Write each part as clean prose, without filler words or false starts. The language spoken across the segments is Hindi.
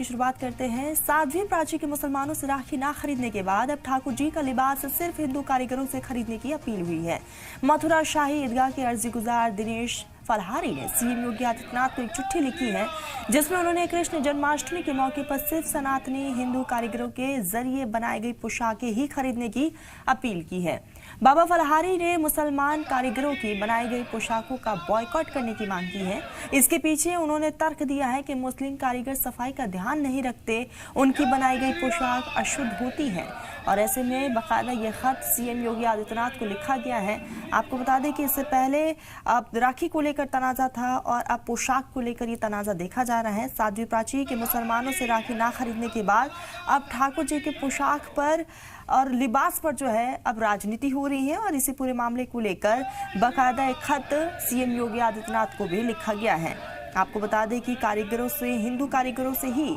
की शुरुआत करते हैं। 7वीं प्राची के मुसलमानों से राखी ना खरीदने के बाद अब ठाकुर जी का लिबास सिर्फ हिंदू कारीगरों से खरीदने की अपील हुई है। मथुरा शाही ईदगाह के अर्जी गुजार दिनेश फलहारी ने सीएम योगी आदित्यनाथ को एक चिट्ठी लिखी है, जिसमें उन्होंने कृष्ण जन्माष्टमी के मौके पर सिर्फ सनातनी हिंदू कारीगरों के जरिए बनाई गई पोशाकें ही खरीदने की अपील की है। बाबा फलहारी ने मुसलमान कारीगरों की बनाई गई पोशाकों का बॉयकॉट करने की मांग की है। इसके पीछे उन्होंने तर्क दिया है कि मुस्लिम कारीगर सफाई का ध्यान नहीं रखते, उनकी बनाई गई पोशाक अशुद्ध होती है और ऐसे में बाकायदा ये खत सीएम योगी आदित्यनाथ को लिखा गया है। आपको बता दें कि इससे पहले अब राखी को लेकर तनाजा था और अब पोशाक को लेकर ये तनाजा देखा जा रहा है। 7वीं प्राची के मुसलमानों से राखी ना खरीदने के बाद अब ठाकुर जी के पोशाक पर और लिबास पर जो है अब राजनीति हो रही है और इसी पूरे मामले को लेकर बाकायदा एक खत सीएम योगी आदित्यनाथ को भी लिखा गया है। आपको बता दें कि कारीगरों से, हिंदू कारीगरों से ही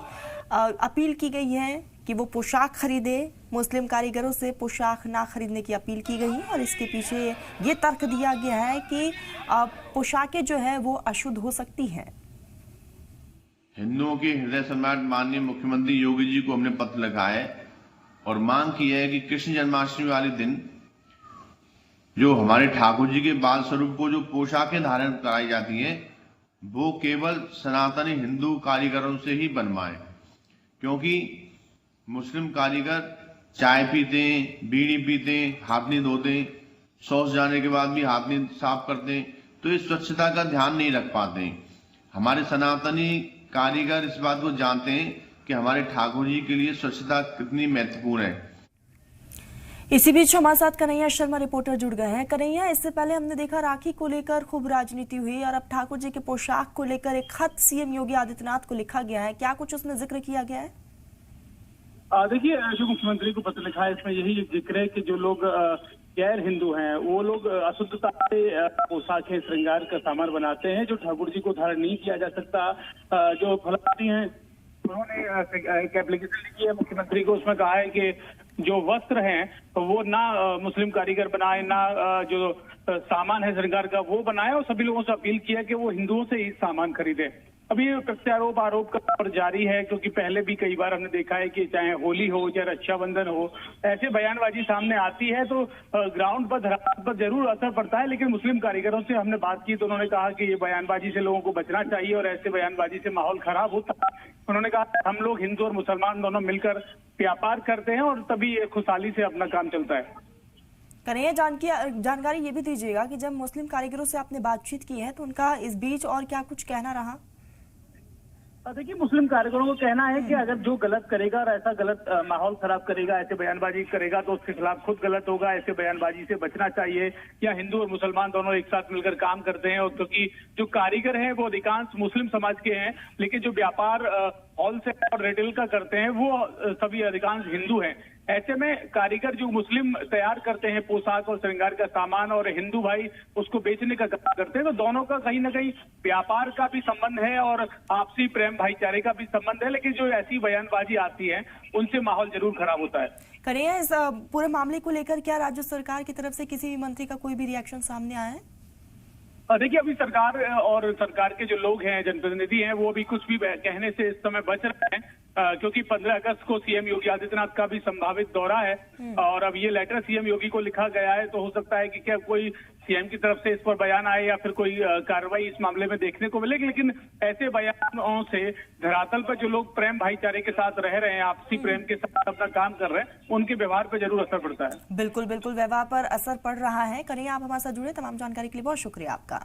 अपील की गई है कि वो पोशाक खरीदे, मुस्लिम कारीगरों से पोशाक ना खरीदने की अपील की गई है और इसके पीछे ये तर्क दिया गया है कि पोशाकें जो है वो अशुद्ध हो सकती हैं। हिंदुओं के हृदय सम्राट माननीय मुख्यमंत्री योगी जी को हमने पत्र लिखा है और मांग की है कि कृष्ण जन्माष्टमी वाले दिन जो हमारे ठाकुर जी के बाल स्वरूप को जो पोशाकें धारण कराई जाती हैं वो केवल सनातनी हिंदू कारीगरों से ही बनवाएं, क्योंकि मुस्लिम कारीगर चाय पीते हैं, बीड़ी पीते हैं, हाथ नहीं धोते, शौच जाने के बाद भी हाथ नहीं साफ करते, तो इस स्वच्छता का ध्यान नहीं रख पाते। हमारे सनातनी कारीगर इस बात को जानते हैं कि हमारे ठाकुर जी के लिए स्वच्छता कितनी महत्वपूर्ण है। इसी बीच हमारे साथ कन्हैया शर्मा रिपोर्टर जुड़ गए हैं। कन्हैया, इससे पहले हमने देखा राखी को लेकर खूब राजनीति हुई और अब ठाकुर जी के पोशाक को लेकर एक खत सीएम योगी आदित्यनाथ को लिखा गया है, क्या कुछ उसमें जिक्र किया गया है? देखिए, जो मुख्यमंत्री को पत्र लिखा है इसमें यही जिक्र है कि जो लोग गैर हिंदू हैं वो लोग अशुद्धता से पोशाकें श्रृंगार का सामान बनाते हैं जो ठाकुर जी को धारण नहीं किया जा सकता। जो फलहारी हैं उन्होंने एक एप्लीकेशन लिखी है मुख्यमंत्री को, उसमें कहा है कि जो वस्त्र हैं वो ना मुस्लिम कारीगर बनाए, ना जो सामान है श्रृंगार का वो बनाए और सभी लोगों से अपील किया कि वो हिंदुओं से ही सामान खरीदे। अभी प्रत्यारोप आरोप का दौर जारी है, क्योंकि पहले भी कई बार हमने देखा है कि चाहे होली हो चाहे रक्षाबंधन हो, ऐसे बयानबाजी सामने आती है तो ग्राउंड पर धरातल पर जरूर असर पड़ता है। लेकिन मुस्लिम कारीगरों से हमने बात की तो उन्होंने कहा कि ये बयानबाजी से लोगों को बचना चाहिए और ऐसे बयानबाजी से माहौल खराब होता है। उन्होंने कहा हम लोग हिंदू और मुसलमान दोनों मिलकर व्यापार करते हैं और तभी खुशहाली से अपना काम चलता है। कन्हैया, जानकारी ये भी दीजिएगा कि जब मुस्लिम कारीगरों से आपने बातचीत की है तो उनका इस बीच और क्या कुछ कहना रहा? देखिए, मुस्लिम कारीगरों को कहना है कि अगर जो गलत करेगा और ऐसा गलत माहौल खराब करेगा, ऐसे बयानबाजी करेगा तो उसके खिलाफ खुद गलत होगा। ऐसे बयानबाजी से बचना चाहिए। या हिंदू और मुसलमान दोनों एक साथ मिलकर काम करते हैं और क्योंकि जो कारीगर हैं वो अधिकांश मुस्लिम समाज के हैं, लेकिन जो व्यापार होलसेल और रिटेल का करते हैं वो सभी अधिकांश हिंदू हैं। ऐसे में कारीगर जो मुस्लिम तैयार करते हैं पोशाक और श्रृंगार का सामान और हिंदू भाई उसको बेचने का काम करते हैं, तो दोनों का कहीं ना कहीं व्यापार का भी संबंध है और आपसी प्रेम भाईचारे का भी संबंध है। लेकिन जो ऐसी बयानबाजी आती है उनसे माहौल जरूर खराब होता है। कन्हैया, इस पूरे मामले को लेकर क्या राज्य सरकार की तरफ से किसी भी मंत्री का कोई भी रिएक्शन सामने आया है? देखिए, अभी सरकार और सरकार के जो लोग हैं, जनप्रतिनिधि हैं, वो भी कुछ भी कहने से इस समय बच रहे हैं, क्योंकि 15 अगस्त को सीएम योगी आदित्यनाथ का भी संभावित दौरा है और अब ये लेटर सीएम योगी को लिखा गया है तो हो सकता है कि क्या कोई सीएम की तरफ से इस पर बयान आए या फिर कोई कार्रवाई इस मामले में देखने को मिलेगी। लेकिन ऐसे बयानों से धरातल पर जो लोग प्रेम भाईचारे के साथ रह रहे हैं, आपसी प्रेम के साथ अपना काम कर रहे हैं, उनके व्यवहार पर जरूर असर पड़ता है। बिल्कुल बिल्कुल, व्यवहार पर असर पड़ रहा है। कन्हैया, आप हमारे साथ जुड़े, तमाम जानकारी के लिए बहुत शुक्रिया आपका।